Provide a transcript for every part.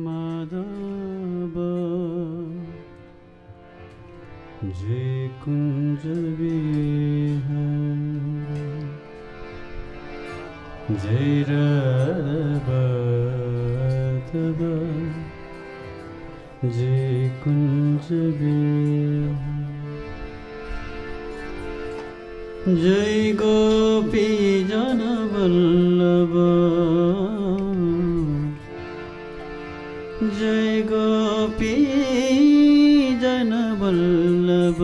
माधव जय कुंज विहार जय राधव जय कुंज विहार जय गोपी जन वल्लभ जय गोपी जन वल्लभ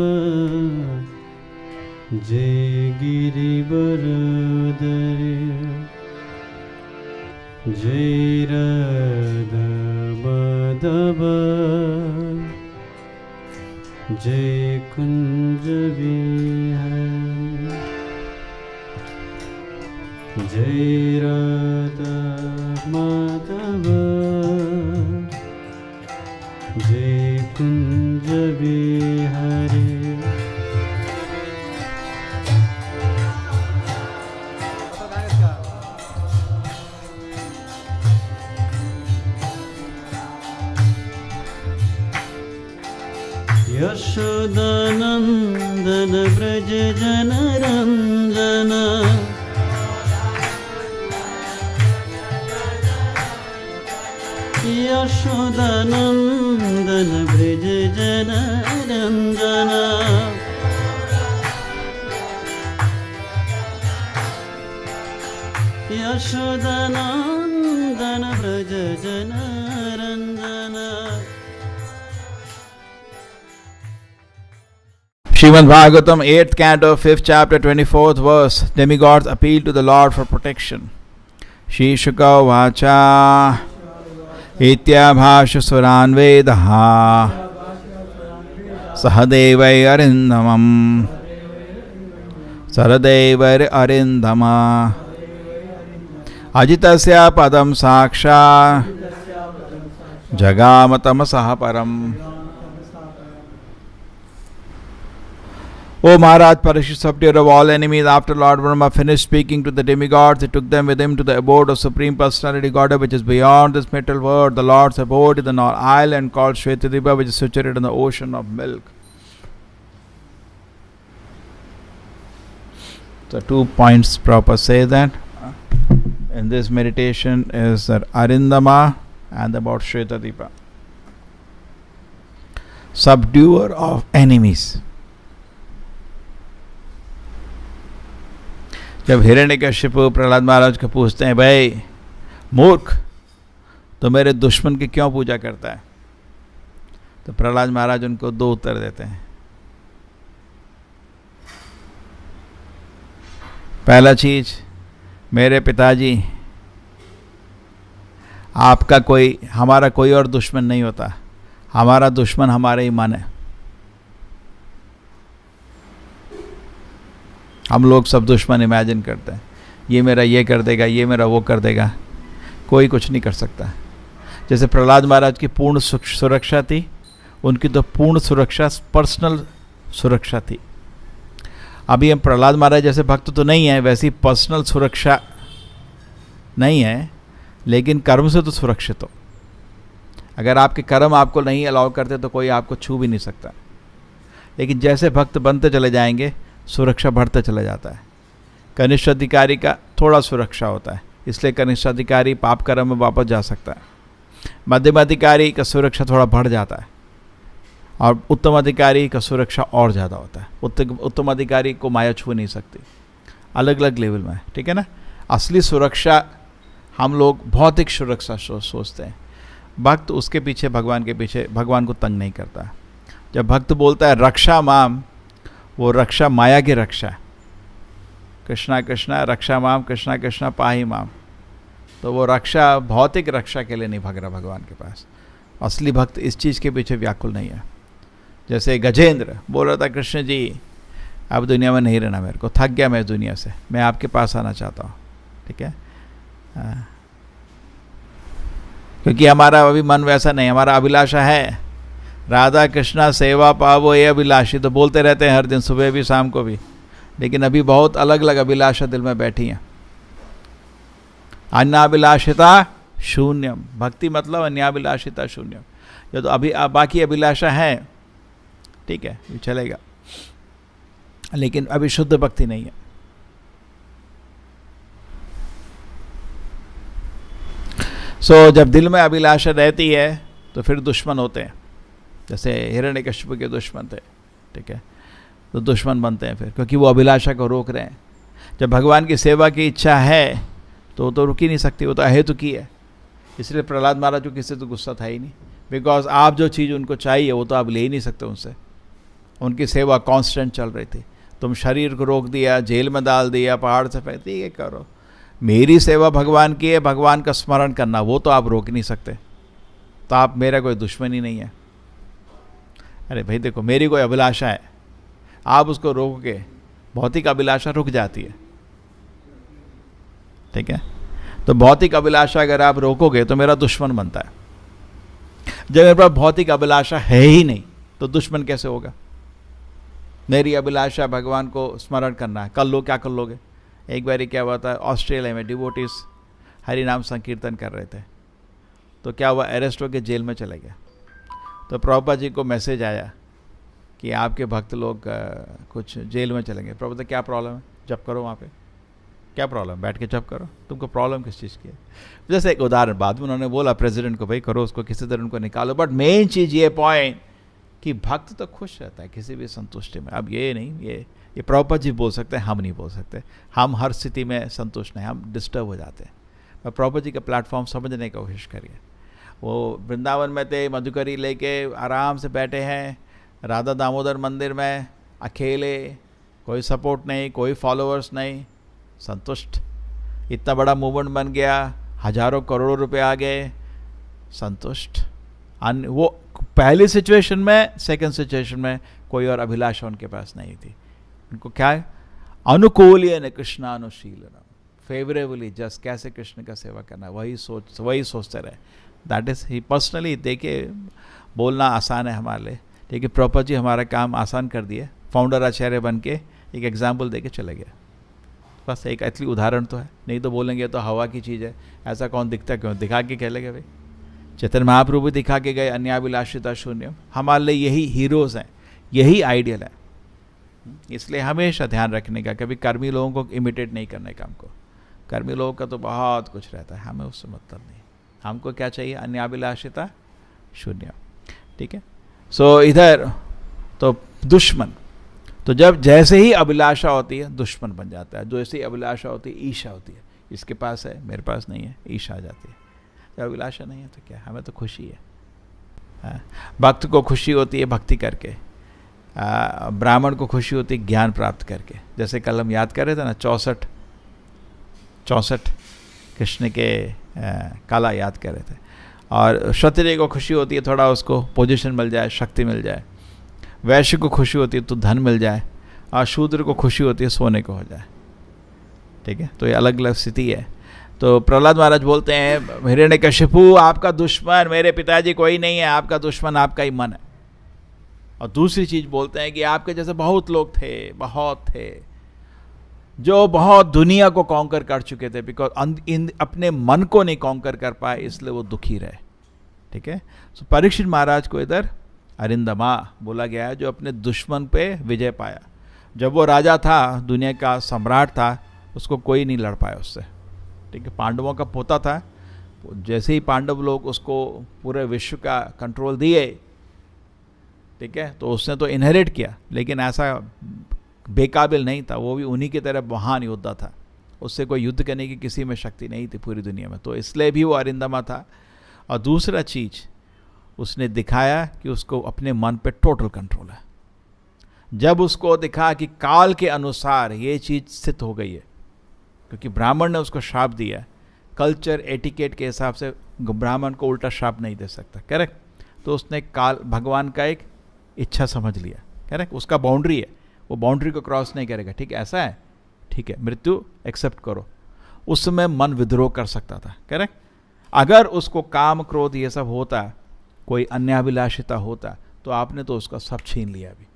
जय गिरिवरधर जय राधा माधव जय कुंज विहार जय राधा माधव जय कुंज विहारी यशोदानंदन ब्रज जनरंजन यशोदानंदन ब्रज जनरंजन यशोदानंदन ब्रज जनरंजन। Srimad Bhagavatam, 8th canto, 5th chapter, 24th verse. Demigods appeal to the Lord for protection. Shri Shuka Vacha Ityabhasha Suranvedaha Sahadevai Arindamam Saradevai Arindama Ajitasya Padam Saksha Jagamatam Sahaparam. O Maharaj, Parikshit, subduer of all enemies, after Lord Brahma finished speaking to the demigods, he took them with him to the abode of Supreme Personality Godhead, which is beyond this material world. The Lord's abode is an island called Shvetadvipa, which is situated in the ocean of milk. So 2 points proper say that in this meditation is that Arindama and about Shvetadvipa. Subduer of enemies. जब हिरण्यकश्यप प्रहलाद महाराज को पूछते हैं, भाई मूर्ख, तो मेरे दुश्मन की क्यों पूजा करता है, तो प्रहलाद महाराज उनको 2 उत्तर देते हैं। पहला चीज, मेरे पिताजी, आपका कोई, हमारा कोई और दुश्मन नहीं होता, हमारा दुश्मन हमारा ही मन है। हम लोग सब दुश्मन इमेजिन करते हैं, ये मेरा ये कर देगा, ये मेरा वो कर देगा, कोई कुछ नहीं कर सकता। जैसे प्रहलाद महाराज की पूर्ण सुरक्षा थी, उनकी तो पूर्ण सुरक्षा पर्सनल सुरक्षा थी। अभी हम प्रहलाद महाराज जैसे भक्त तो नहीं है, वैसी पर्सनल सुरक्षा नहीं है, लेकिन कर्म से तो सुरक्षित हो। अगर आपके कर्म आपको नहीं अलाउ करते तो कोई आपको छू भी नहीं सकता। लेकिन जैसे भक्त बनते चले जाएंगे, सुरक्षा बढ़ता चला जाता है। कनिष्ठ अधिकारी का थोड़ा सुरक्षा होता है, इसलिए कनिष्ठ अधिकारी पाप कर्म में वापस जा सकता है। मध्यम अधिकारी का सुरक्षा थोड़ा बढ़ जाता है, और उत्तम अधिकारी का सुरक्षा और ज़्यादा होता है। उत्तम अधिकारी को माया छू नहीं सकती, अलग अलग लेवल में, ठीक है ना। असली सुरक्षा हम लोग भौतिक सुरक्षा सोचते हैं। भक्त उसके पीछे, भगवान के पीछे, भगवान को तंग नहीं करता। जब भक्त बोलता है रक्षा माम, वो रक्षा माया की रक्षा है। कृष्णा कृष्णा रक्षा माम, कृष्णा कृष्णा पाही माम। तो वो रक्षा भौतिक रक्षा के लिए नहीं भाग रहा भगवान के पास। असली भक्त इस चीज़ के पीछे व्याकुल नहीं है। जैसे गजेंद्र बोल रहा था, कृष्ण जी अब दुनिया में नहीं रहना, मेरे को थक गया मैं इस दुनिया से, मैं आपके पास आना चाहता हूँ, ठीक है। क्योंकि हमारा अभी मन वैसा नहीं, हमारा अभिलाषा है राधा कृष्णा सेवा पावो, ये अभिलाषी तो बोलते रहते हैं हर दिन, सुबह भी शाम को भी, लेकिन अभी बहुत अलग अलग अभिलाषा दिल में बैठी हैं। अन्याभिलाषिता शून्यम, भक्ति मतलब अन्याभिलाषिता शून्यम। ये तो अभी बाकी अभिलाषा है, ठीक है, ये चलेगा, लेकिन अभी शुद्ध भक्ति नहीं है। सो जब दिल में अभिलाषा रहती है तो फिर दुश्मन होते हैं, जैसे हिरण्यकशिपु के दुश्मन थे, ठीक है, तो दुश्मन बनते हैं फिर, क्योंकि वो अभिलाषा को रोक रहे हैं। जब भगवान की सेवा की इच्छा है तो रुक ही नहीं सकती, वो तो अहेतुकी है। इसलिए प्रहलाद महाराज को किसी से तो गुस्सा था ही नहीं, बिकॉज आप जो चीज़ उनको चाहिए वो तो आप ले ही नहीं सकते उनसे। उनकी सेवा कांस्टेंट चल रही थी, तुम शरीर को रोक दिया, जेल में डाल दिया, पहाड़ से फेंक दिया, ये करो। मेरी सेवा भगवान की है, भगवान का स्मरण करना, वो तो आप रोक नहीं सकते, तो आप मेरा कोई दुश्मन ही नहीं है। अरे भाई देखो, मेरी कोई अभिलाषा है, आप उसको रोक के, भौतिक अभिलाषा रुक जाती है, ठीक है। तो भौतिक अभिलाषा अगर आप रोकोगे तो मेरा दुश्मन बनता है। जब मेरे पास भौतिक अभिलाषा है ही नहीं तो दुश्मन कैसे होगा? मेरी अभिलाषा भगवान को स्मरण करना है, कर लो, क्या कर लोगे? एक बार क्या हुआ था, ऑस्ट्रेलिया में डिवोटीज हरि नाम संकीर्तन कर रहे थे, तो क्या हुआ, अरेस्ट होकर जेल में चले गए। तो प्रभुपाद जी को मैसेज आया कि आपके भक्त लोग कुछ जेल में चलेंगे। प्रभुपाद, क्या प्रॉब्लम है? जप करो वहाँ पे। क्या प्रॉब्लम? बैठ के जप करो। तुमको प्रॉब्लम किस चीज़ की है? जैसे एक उदाहरण बाद में उन्होंने बोला प्रेसिडेंट को, भाई करो उसको, किसी तरह उनको निकालो, बट मेन चीज़ ये पॉइंट कि भक्त तो खुश रहता है किसी भी संतुष्टि में। अब ये नहीं, ये प्रभुपाद जी बोल सकते हैं, हम नहीं बोल सकते। हम हर स्थिति में संतुष्ट नहीं, हम डिस्टर्ब हो जाते हैं। पर प्रभुपाद जी का प्लेटफॉर्म समझने की कोशिश करिए। वो वृंदावन में थे, मधुकरी लेके आराम से बैठे हैं राधा दामोदर मंदिर में, अकेले, कोई सपोर्ट नहीं, कोई फॉलोअर्स नहीं, संतुष्ट। इतना बड़ा मूवमेंट बन गया, हजारों करोड़ों रुपए आ गए, संतुष्ट। वो पहली सिचुएशन में, सेकंड सिचुएशन में कोई और अभिलाषा उनके पास नहीं थी। उनको क्या है, अनुकूल्यन कृष्णानुशीलनम, फेवरेबली जस्ट कैसे कृष्ण का सेवा करना, वही सोचते रहे। That is he personally. देखिए, बोलना आसान है हमारे लिए, लेकिन प्रभुपाद जी हमारा काम आसान कर दिए। फाउंडर आचार्य बन के एक एग्जाम्पल दे के चले गए। बस एक असली उदाहरण तो है, नहीं तो बोलेंगे तो हवा की चीज़ है, ऐसा कौन दिखता क्यों? दिखा के खेलेंगे भाई। चैतन्य महाप्रभु दिखा के गए अन्याभिलाषिता शून्यम। हमारे लिए यही हीरोज़ हैं, यही आइडियल है। इसलिए हमेशा ध्यान रखने का, कभी कर्मी लोगों को इमिटेट नहीं करने का। हमको कर्मी लोगों का तो बहुत कुछ रहता है, हमें उससे मतलब नहीं। हमको क्या चाहिए? अन्याभिलाषिता शून्यम, ठीक है। सो इधर तो दुश्मन, तो जब जैसे ही अभिलाषा होती है दुश्मन बन जाता है। जैसे ही अभिलाषा होती है ईर्ष्या होती है, इसके पास है मेरे पास नहीं है, ईर्ष्या आ जाती है। जब अभिलाषा नहीं है तो क्या, हमें तो खुशी है। भक्त को खुशी होती है भक्ति करके, ब्राह्मण को खुशी होती है ज्ञान प्राप्त करके। जैसे कल हम याद कर रहे थे ना, 64 कृष्ण के कला याद कर रहे थे। और क्षत्रिय को खुशी होती है थोड़ा उसको पोजीशन मिल जाए, शक्ति मिल जाए। वैश्य को खुशी होती है तो धन मिल जाए, और शूद्र को खुशी होती है सोने को हो जाए, ठीक है। तो ये अलग अलग स्थिति है। तो प्रहलाद महाराज बोलते हैं, हिरण्यकशिपु आपका दुश्मन मेरे पिताजी कोई नहीं है, आपका दुश्मन आपका ही मन है। और दूसरी चीज बोलते हैं कि आपके जैसे बहुत लोग थे, बहुत थे, जो बहुत दुनिया को कॉन्कर कर चुके थे, बिकॉज अपने मन को नहीं कॉन्कर कर पाए, इसलिए वो दुखी रहे, ठीक है। तो परीक्षित महाराज को इधर अरिंदमा बोला गया है, जो अपने दुश्मन पे विजय पाया। जब वो राजा था, दुनिया का सम्राट था, उसको कोई नहीं लड़ पाया उससे, ठीक है। पांडवों का पोता था, जैसे ही पांडव लोग उसको पूरे विश्व का कंट्रोल दिए, ठीक है, तो उसने तो इनहेरिट किया, लेकिन ऐसा बेकाबिल नहीं था। वो भी उन्हीं की तरह महान योद्धा था, उससे कोई युद्ध करने की किसी में शक्ति नहीं थी पूरी दुनिया में, तो इसलिए भी वो अरिंदमा था। और दूसरा चीज उसने दिखाया कि उसको अपने मन पे टोटल कंट्रोल है। जब उसको दिखा कि काल के अनुसार ये चीज स्थित हो गई है, क्योंकि ब्राह्मण ने उसको श्राप दिया, कल्चर एटिकेट के हिसाब से ब्राह्मण को उल्टा श्राप नहीं दे सकता, करेक्ट। तो उसने काल भगवान का एक इच्छा समझ लिया, करेक्ट। उसका बाउंड्री है, वो बाउंड्री को क्रॉस नहीं करेगा, ठीक है, ऐसा है, ठीक है, मृत्यु एक्सेप्ट करो। उस समय मन विद्रोह कर सकता था, करेक्ट। अगर उसको काम क्रोध ये सब होता, कोई अन्याभिलाषिता होता, तो आपने तो उसका सब छीन लिया। अभी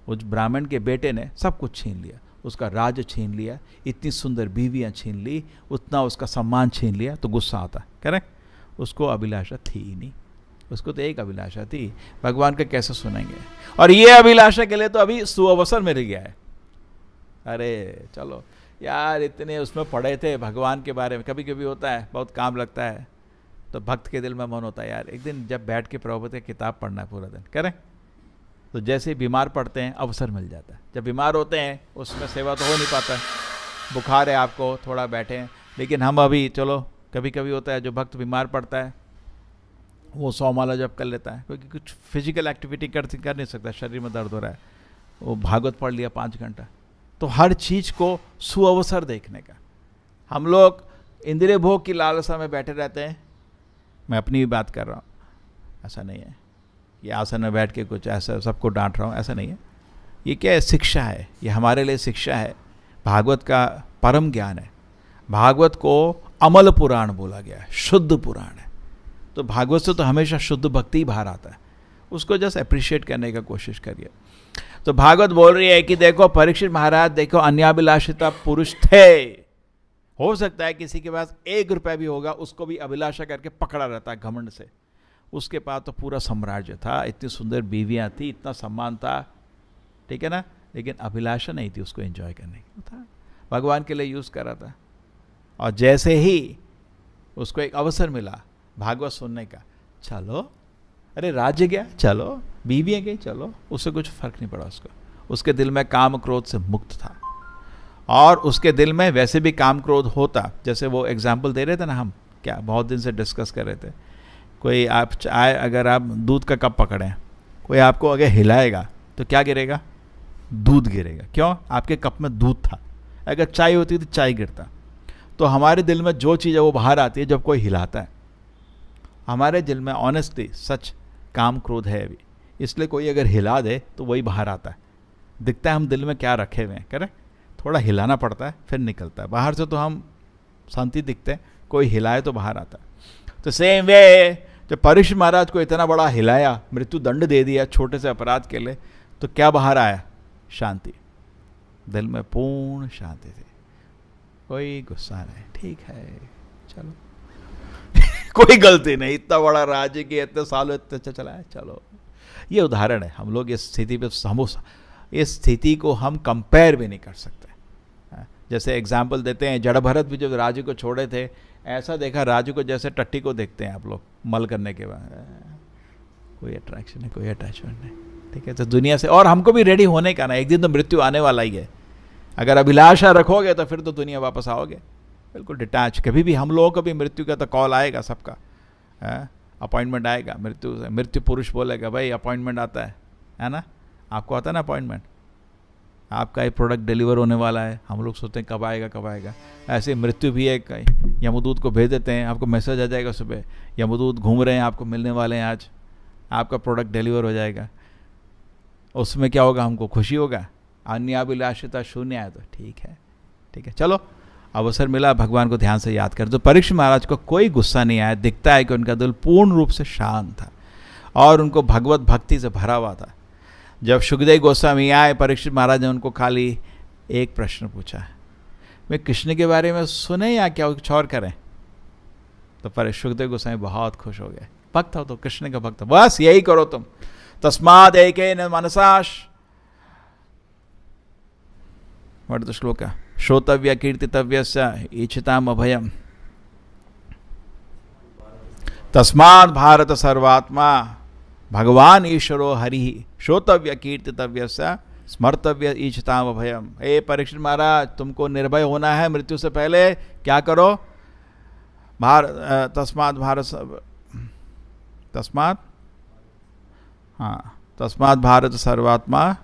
उस ब्राह्मण के बेटे ने सब कुछ छीन लिया, उसका राज छीन लिया, इतनी सुंदर बीवियां छीन ली, उतना उसका सम्मान छीन लिया, तो गुस्सा आता है, करेक्ट। उसको अभिलाषा थी ही नहीं, उसको तो एक अभिलाषा थी, भगवान का कैसे सुनेंगे। और ये अभिलाषा के लिए तो अभी सुअवसर मिल गया है। अरे चलो यार, इतने उसमें पढ़े थे भगवान के बारे में, कभी कभी होता है बहुत काम लगता है, तो भक्त के दिल में मन होता है यार एक दिन जब बैठ के प्रभुपद की किताब पढ़ना है पूरा दिन, करें। तो जैसे ही बीमार पड़ते हैं अवसर मिल जाता है, जब बीमार होते हैं उसमें सेवा तो हो नहीं पाता है, बुखार है आपको, थोड़ा बैठे हैं, लेकिन हम अभी चलो कभी कभी होता है जो भक्त बीमार पड़ता है वो 100 माला जप कर लेता है, क्योंकि कुछ फिजिकल एक्टिविटी कर नहीं सकता, शरीर में दर्द हो रहा है, वो भागवत पढ़ लिया 5 घंटा। तो हर चीज़ को सुअवसर देखने का। हम लोग इंद्रिय भोग की लालसा में बैठे रहते हैं, मैं अपनी भी बात कर रहा हूँ, ऐसा नहीं है ये आसन में बैठ के कुछ ऐसा सबको डांट रहा हूँ, ऐसा नहीं है। ये क्या है? शिक्षा है, ये हमारे लिए शिक्षा है, भागवत का परम ज्ञान है। भागवत को अमल पुराण बोला गया है, शुद्ध पुराण है। तो भागवत से तो हमेशा शुद्ध भक्ति ही बाहर आता है, उसको जस्ट अप्रिशिएट करने का कोशिश करिए। तो भागवत बोल रही है कि देखो परीक्षित महाराज, देखो अन्याभिलाषिता पुरुष थे, हो सकता है किसी के पास 1 रुपया भी होगा, उसको भी अभिलाषा करके पकड़ा रहता है घमंड से। उसके पास तो पूरा साम्राज्य था, इतनी सुंदर बीवियां थी, इतना सम्मान था, ठीक है ना, लेकिन अभिलाषा नहीं थी उसको एंजॉय करने की, था भगवान के लिए यूज़ कर रहा था। और जैसे ही उसको एक अवसर मिला भागवत सुनने का, चलो अरे राज्य गया, चलो बीवियाँ गई, चलो, उससे कुछ फर्क नहीं पड़ा उसको। उसके दिल में काम क्रोध से मुक्त था, और उसके दिल में वैसे भी काम क्रोध होता। जैसे वो एग्जाम्पल दे रहे थे ना, हम क्या बहुत दिन से डिस्कस कर रहे थे, कोई आप चाय, अगर आप दूध का कप पकड़ें, कोई आपको अगर हिलाएगा तो क्या गिरेगा? दूध गिरेगा। क्यों? आपके कप में दूध था। अगर चाय होती तो चाय गिरता। तो हमारे दिल में जो चीज़ है वो बाहर आती है जब कोई हिलाता है। हमारे दिल में ऑनेस्टली सच काम क्रोध है अभी, इसलिए कोई अगर हिला दे तो वही बाहर आता है, दिखता है हम दिल में क्या रखे हुए हैं, करेक्ट। थोड़ा हिलाना पड़ता है फिर निकलता है, बाहर से तो हम शांति दिखते हैं, कोई हिलाए तो बाहर आता है। तो सेम वे जब परीक्षित महाराज को इतना बड़ा हिलाया, मृत्यु दंड दे दिया छोटे से अपराध के लिए, तो क्या बाहर आया? शांति, दिल में पूर्ण शांति थी, कोई गुस्सा नहीं, ठीक है चलो कोई गलती नहीं, इतना बड़ा राज्य की इतने सालों इतने अच्छा चला है, चलो। ये उदाहरण है, हम लोग इस स्थिति पे इस स्थिति को हम कंपेयर भी नहीं कर सकते। जैसे एग्जाम्पल देते हैं, जड़ भरत भी जब राजू को छोड़े थे, ऐसा देखा राजू को जैसे टट्टी को देखते हैं आप लोग मल करने के बाद, कोई अट्रैक्शन नहीं, कोई अटैचमेंट नहीं, ठीक है। तो दुनिया से, और हमको भी रेडी होने का ना, एक दिन तो मृत्यु आने वाला ही है। अगर अभिलाषा रखोगे तो फिर तो दुनिया वापस आओगे, बिल्कुल डिटैच। कभी भी हम लोगों को भी मृत्यु का तो कॉल आएगा, सबका अपॉइंटमेंट आएगा मृत्यु से। मृत्यु पुरुष बोलेगा भाई अपॉइंटमेंट आता है ना, आपको आता है ना अपॉइंटमेंट, आपका एक प्रोडक्ट डिलीवर होने वाला है, हम लोग सोचते हैं कब आएगा कब आएगा। ऐसे मृत्यु भी एक यमदूत को भेज देते हैं, आपको मैसेज आ जाएगा सुबह, यमदूत घूम रहे हैं, आपको मिलने वाले हैं, आज आपका प्रोडक्ट डिलीवर हो जाएगा। उसमें क्या होगा? हमको खुशी होगा, अन्याभिलाषिता शून्य है, तो ठीक है, ठीक है, चलो अवसर मिला, भगवान को ध्यान से याद कर। तो परीक्षित महाराज को कोई गुस्सा नहीं आया, दिखता है कि उनका दिल पूर्ण रूप से शांत था और उनको भगवत भक्ति से भरा हुआ था। जब सुखदेव गोस्वामी आए, परीक्षित महाराज ने उनको खाली एक प्रश्न पूछा, मैं कृष्ण के बारे में सुने या क्या कुछ और करें? तो सुखदेव गोस्वामी बहुत खुश हो गए, भक्त हो तो कृष्ण का भक्त, बस यही करो तुम। तस्माद एकेन मनसाश, वर्त श्लोक, श्रोतव्य कीर्तितव्यस्य इच्छिताम अभयम, तस्माद भारत सर्वात्मा भगवान ईश्वरो हरि, श्रोतव्य कीर्तितव्यस्य स्मर्तव्य इच्छिताम अभयम। हे परीक्षित महाराज, तुमको निर्भय होना है मृत्यु से पहले, क्या करो? तस्माद भारत सर्वात्मा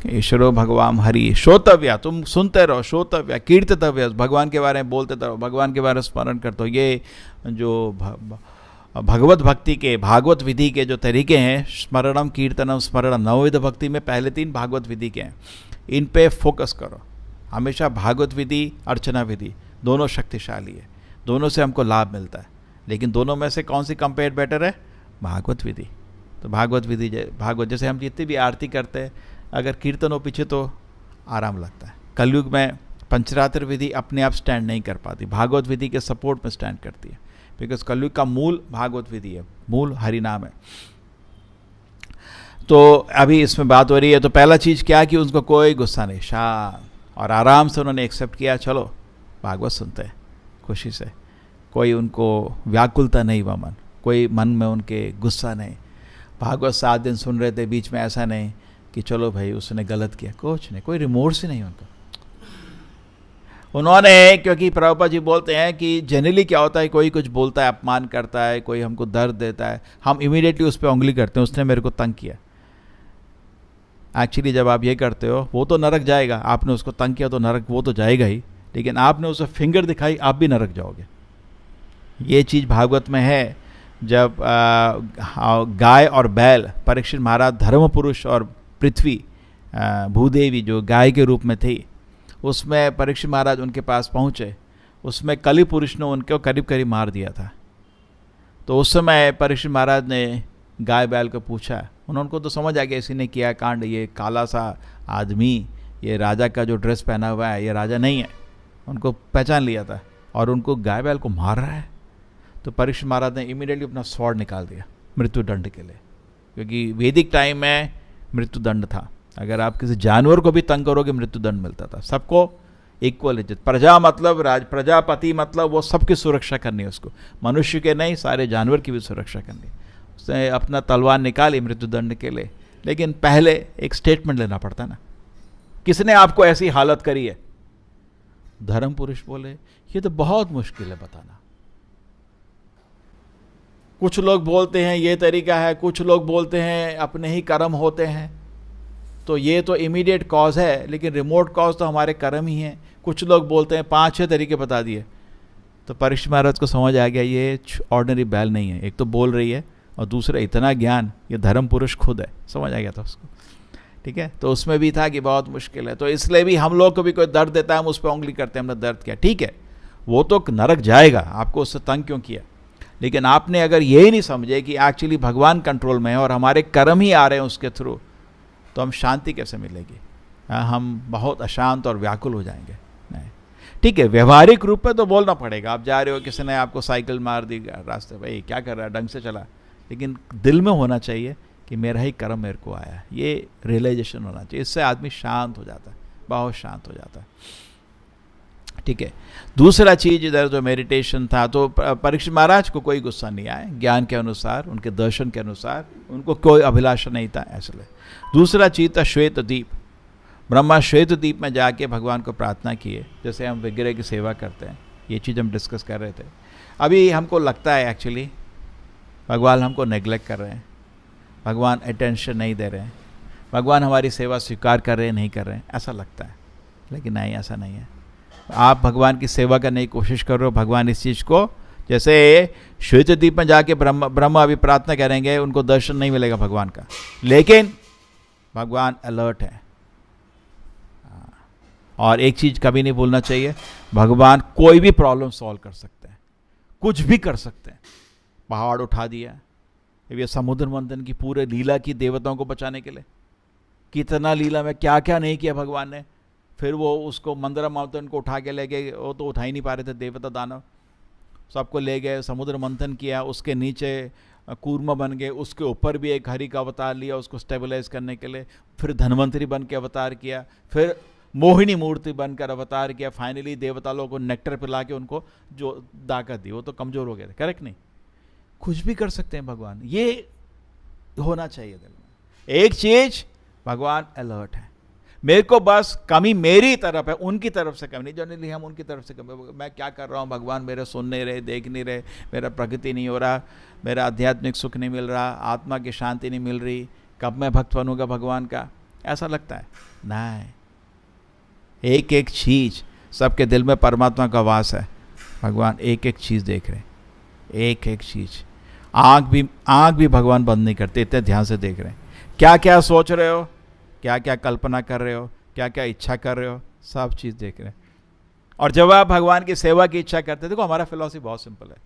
ईश्वरो भगवान हरि, श्रोतव्य, तुम सुनते रहो, श्रोतव्य कीर्तितव्य, भगवान के बारे में बोलते रहो, भगवान के बारे में स्मरण करते हो। ये जो भगवत भक्ति के, भागवत विधि के जो तरीके हैं, स्मरणम कीर्तनम स्मरणम, नवविध भक्ति में पहले 3 भागवत विधि के हैं, इन पे फोकस करो हमेशा। भागवत विधि, अर्चना विधि, दोनों शक्तिशाली है, दोनों से हमको लाभ मिलता है, लेकिन दोनों में से कौन सी कंपेयर बेटर है? भागवत विधि। तो भागवत विधि, भागवत जैसे हम जितनी भी आरती करते हैं, अगर कीर्तन हो पीछे तो आराम लगता है। कलयुग में पंचरात्र विधि अपने आप स्टैंड नहीं कर पाती, भागवत विधि के सपोर्ट में स्टैंड करती है, बिकॉज कलयुग का मूल भागवत विधि है, मूल हरि नाम है। तो अभी इसमें बात हो रही है, तो पहला चीज़ क्या कि उनको कोई गुस्सा नहीं, शांत और आराम से उन्होंने एक्सेप्ट किया, चलो भागवत सुनते हैं खुशी से, कोई उनको व्याकुलता नहीं हुआ मन, कोई मन में उनके गुस्सा नहीं। भागवत 7 दिन सुन रहे थे, बीच में ऐसा नहीं कि चलो भाई उसने गलत किया, कुछ नहीं, कोई रिमोर्स ही नहीं उनको। उन्होंने, क्योंकि प्रभुपाद जी बोलते हैं कि जनरली क्या होता है, कोई कुछ बोलता है, अपमान करता है, कोई हमको दर्द देता है, हम इमीडिएटली उस पर उंगली करते हैं, उसने मेरे को तंग किया। एक्चुअली जब आप ये करते हो, वो तो नरक जाएगा, आपने उसको तंग किया तो नरक वो तो जाएगा ही, लेकिन आपने उसे फिंगर दिखाई, आप भी नरक जाओगे। ये चीज़ भागवत में है। जब गाय और बैल, परीक्षित महाराज धर्म पुरुष और पृथ्वी भूदेवी जो गाय के रूप में थी, उसमें परीक्षित महाराज उनके पास पहुँचे, उसमें कलि पुरुष ने उनको करीब करीब मार दिया था। तो उस समय परीक्षित महाराज ने गाय बैल को पूछा, उनको तो समझ आ गया इसी ने किया कांड, ये काला सा आदमी, ये राजा का जो ड्रेस पहना हुआ है, ये राजा नहीं है, उनको पहचान लिया था, और उनको गाय बैल को मार रहा है। तो परीक्षित महाराज ने इमीडिएटली अपना स्वॉर्ड निकाल दिया मृत्यु दंड के लिए, क्योंकि वैदिक टाइम में मृत्यु दंड था, अगर आप किसी जानवर को भी तंग करोगे मृत्यु दंड मिलता था, सबको इक्वल इज्जत। प्रजा मतलब प्रजापति मतलब वो सबकी सुरक्षा करनी है उसको, मनुष्य के नहीं, सारे जानवर की भी सुरक्षा करनी। उसने अपना तलवार निकाली मृत्यु दंड के लिए, लेकिन पहले एक स्टेटमेंट लेना पड़ता ना, किसने आपको ऐसी हालत करी है? धर्म पुरुष बोले, ये तो बहुत मुश्किल है बताना। कुछ लोग बोलते हैं ये तरीका है, कुछ लोग बोलते हैं अपने ही कर्म होते हैं, तो ये तो इमीडिएट कॉज है, लेकिन रिमोट कॉज तो हमारे कर्म ही हैं। कुछ लोग बोलते हैं 5-6 तरीके बता दिए। तो परीक्षित महाराज को समझ आ गया ये ऑर्डिनरी बैल नहीं है, एक तो बोल रही है और दूसरा इतना ज्ञान, ये धर्म पुरुष खुद है, समझ आ गया था उसको। ठीक है, तो उसमें भी था कि बहुत मुश्किल है, तो इसलिए भी हम लोग को भी कोई दर्द देता है, हम उस पर उंगली करते हैं, हमने दर्द किया, ठीक है, वो तो नरक जाएगा, आपको उससे तंग क्यों किया। लेकिन आपने अगर यही नहीं समझे कि एक्चुअली भगवान कंट्रोल में है और हमारे कर्म ही आ रहे हैं उसके थ्रू, तो हम शांति कैसे मिलेगी? हम बहुत अशांत और व्याकुल हो जाएंगे। नहीं, ठीक है, व्यवहारिक रूप में तो बोलना पड़ेगा। आप जा रहे हो, किसी ने आपको साइकिल मार दी रास्ते, भाई क्या कर रहा है, ढंग से चला, लेकिन दिल में होना चाहिए कि मेरा ही कर्म मेरे को आया, ये रियलाइजेशन होना चाहिए। इससे आदमी शांत हो जाता है, बहुत शांत हो जाता है। ठीक है, दूसरा चीज इधर जो मेडिटेशन था, तो परीक्षित महाराज को कोई गुस्सा नहीं आया, ज्ञान के अनुसार, उनके दर्शन के अनुसार, उनको कोई अभिलाषा नहीं था ऐसे। दूसरा चीज था श्वेत दीप। ब्रह्मा श्वेत दीप में जाके भगवान को प्रार्थना किए, जैसे हम विग्रह की सेवा करते हैं, ये चीज़ हम डिस्कस कर रहे थे। अभी हमको लगता है एक्चुअली भगवान हमको नेग्लेक्ट कर रहे हैं, भगवान अटेंशन नहीं दे रहे हैं, भगवान हमारी सेवा स्वीकार कर रहे हैं, नहीं कर रहे हैं, ऐसा लगता है। लेकिन नहीं, ऐसा नहीं है। आप भगवान की सेवा करने की कोशिश कर रहे हो, भगवान इस चीज़ को, जैसे श्वेत द्वीप में जाके ब्रह्मा अभी प्रार्थना करेंगे, उनको दर्शन नहीं मिलेगा भगवान का, लेकिन भगवान अलर्ट है। और एक चीज़ कभी नहीं भूलना चाहिए, भगवान कोई भी प्रॉब्लम सॉल्व कर सकते हैं, कुछ भी कर सकते हैं। पहाड़ उठा दिया, ये समुद्र मंथन की पूरे लीला की देवताओं को बचाने के लिए, कितना लीला में क्या क्या नहीं किया भगवान ने। फिर वो उसको मंदरा माउंटेन को उठा के ले गए, वो तो उठा ही नहीं पा रहे थे देवता दानव, सबको ले गए, समुद्र मंथन किया, उसके नीचे कूर्मा बन गए, उसके ऊपर भी एक हरि का अवतार लिया उसको स्टेबलाइज करने के लिए, फिर धन्वंतरी बन के अवतार किया, फिर मोहिनी मूर्ति बनकर अवतार किया, फाइनली देवता लोगों को नेक्टर पिला के उनको जो ताकत दी, वो तो कमज़ोर हो गए थे। करेक्ट नहीं? कुछ भी कर सकते हैं भगवान, ये होना चाहिए दिल में। एक चीज, भगवान अलर्ट है, मेरे को बस कमी मेरी तरफ है, उनकी तरफ से कमी नहीं। जनरली हम उनकी तरफ से कमी, मैं क्या कर रहा हूँ, भगवान मेरे सुन नहीं रहे, देख नहीं रहे, मेरा प्रगति नहीं हो रहा, मेरा आध्यात्मिक सुख नहीं मिल रहा, आत्मा की शांति नहीं मिल रही, कब मैं भक्त बनूंगा भगवान का, ऐसा लगता है। नहीं, एक एक चीज, सबके दिल में परमात्मा का वास है, भगवान एक एक चीज देख रहे, एक एक चीज। आँख भी भगवान बंद नहीं करते, इतने ध्यान से देख रहे हैं, क्या क्या सोच रहे हो, क्या क्या कल्पना कर रहे हो, क्या क्या इच्छा कर रहे हो, सब चीज़ देख रहे हैं। और जब आप भगवान की सेवा की इच्छा करते हो, देखो हमारा फिलॉसफी बहुत सिंपल है,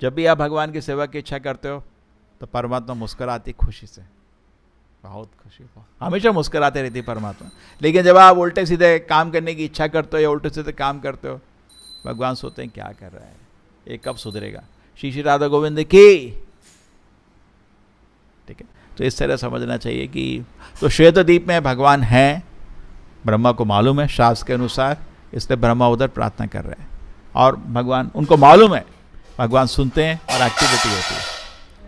जब भी आप भगवान की सेवा की इच्छा करते हो तो परमात्मा मुस्कुराती खुशी से, बहुत खुशी, हमेशा मुस्कुराते रहती परमात्मा। लेकिन जब आप उल्टे सीधे काम करने की इच्छा करते हो या उल्टे सीधे काम करते हो, भगवान सोचते हैं क्या कर रहा है, ये कब सुधरेगा। श्री श्री राधा गोविंद की, ठीक है। तो इस तरह समझना चाहिए कि तो श्वेतद्वीप में भगवान हैं, ब्रह्मा को मालूम है शास्त्र के अनुसार, इसलिए ब्रह्मा उधर प्रार्थना कर रहे हैं और भगवान, उनको मालूम है, भगवान सुनते हैं और एक्टिविटी होती है,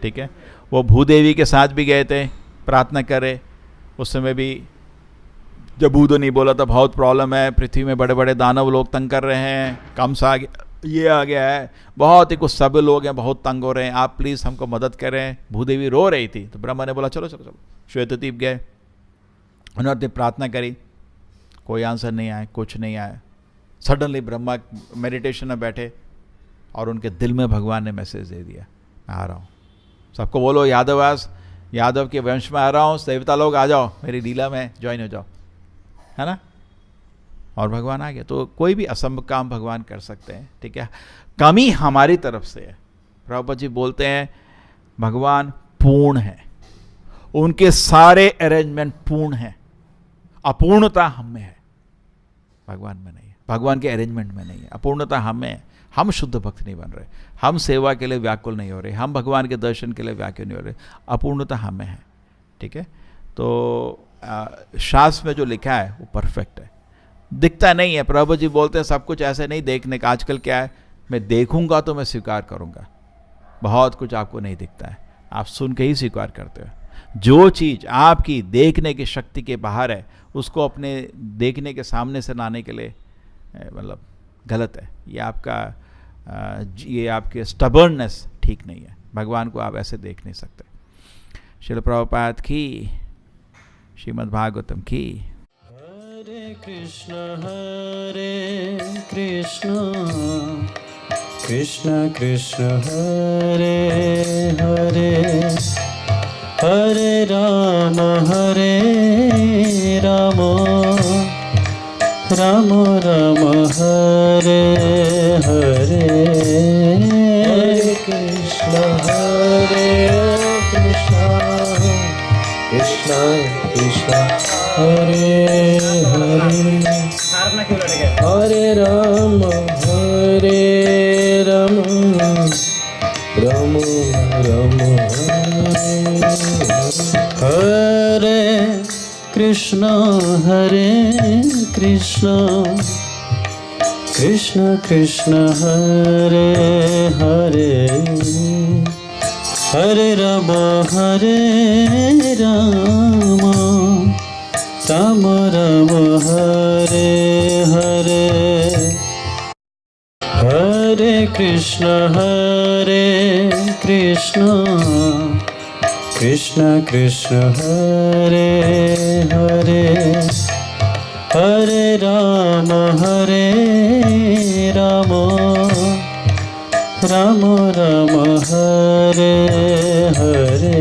ठीक है। वो भूदेवी के साथ भी गए थे प्रार्थना करे, उस समय भी जब भूदो नहीं बोला था बहुत प्रॉब्लम है, पृथ्वी में बड़े बड़े दानव लोग तंग कर रहे हैं, कंस आ गया, ये आ गया है, बहुत ही कुछ सब लोग हैं बहुत तंग हो रहे हैं, आप प्लीज़ हमको मदद करें। भूदेवी रो रही थी, तो ब्रह्मा ने बोला चलो चलो चलो, श्वेतद्वीप गए, उन्होंने प्रार्थना करी, कोई आंसर नहीं आया, कुछ नहीं आया। सडनली ब्रह्मा मेडिटेशन में बैठे और उनके दिल में भगवान ने मैसेज दे दिया, मैं आ रहा हूँ, सबको बोलो यादव के वंश में आ रहा हूँ, देवता लोग आ जाओ, मेरी लीला में ज्वाइन हो जाओ, है ना। और भगवान आ गया। तो कोई भी असंभव काम भगवान कर सकते हैं, ठीक है। कमी हमारी तरफ से है। प्रभुपाद जी बोलते हैं भगवान पूर्ण है, उनके सारे अरेंजमेंट पूर्ण हैं, अपूर्णता हम में है, भगवान में नहीं है, भगवान के अरेंजमेंट में नहीं है, अपूर्णता हम में है। हम शुद्ध भक्त नहीं बन रहे, हम सेवा के लिए व्याकुल नहीं हो रहे, हम भगवान के दर्शन के लिए व्याकुल नहीं हो रहे, अपूर्णता हमें है, ठीक है। तो शास्त्र में जो लिखा है वो परफेक्ट है, दिखता नहीं है। प्रभु जी बोलते हैं सब कुछ ऐसे नहीं देखने का। आजकल क्या है, मैं देखूंगा तो मैं स्वीकार करूंगा, बहुत कुछ आपको नहीं दिखता है, आप सुन के ही स्वीकार करते हो। जो चीज़ आपकी देखने की शक्ति के बाहर है उसको अपने देखने के सामने से लाने के लिए मतलब गलत है। ये आपके स्टबर्ननेस ठीक नहीं है। भगवान को आप ऐसे देख नहीं सकते। श्रील प्रभुपाद की, श्रीमद् भागवतम की। हरे कृष्ण कृष्ण कृष्ण हरे हरे, हरे राम राम राम हरे हरे, हरे कृष्ण कृष्ण कृष्ण हरे हरे, हरे राम राम राम हरे कृष्ण कृष्ण कृष्ण हरे हरे, हरे राम राम राम हरे हरे, हरे कृष्ण कृष्ण कृष्ण हरे हरे, हरे राम राम राम हरे हरे,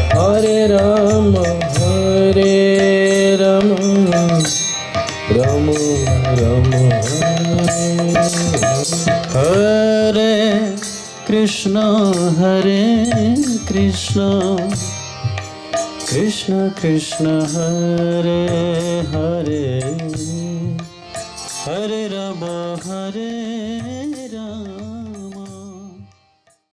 हरे राम राम राम हरे कृष्ण कृष्ण कृष्ण हरे हरे, हरे राम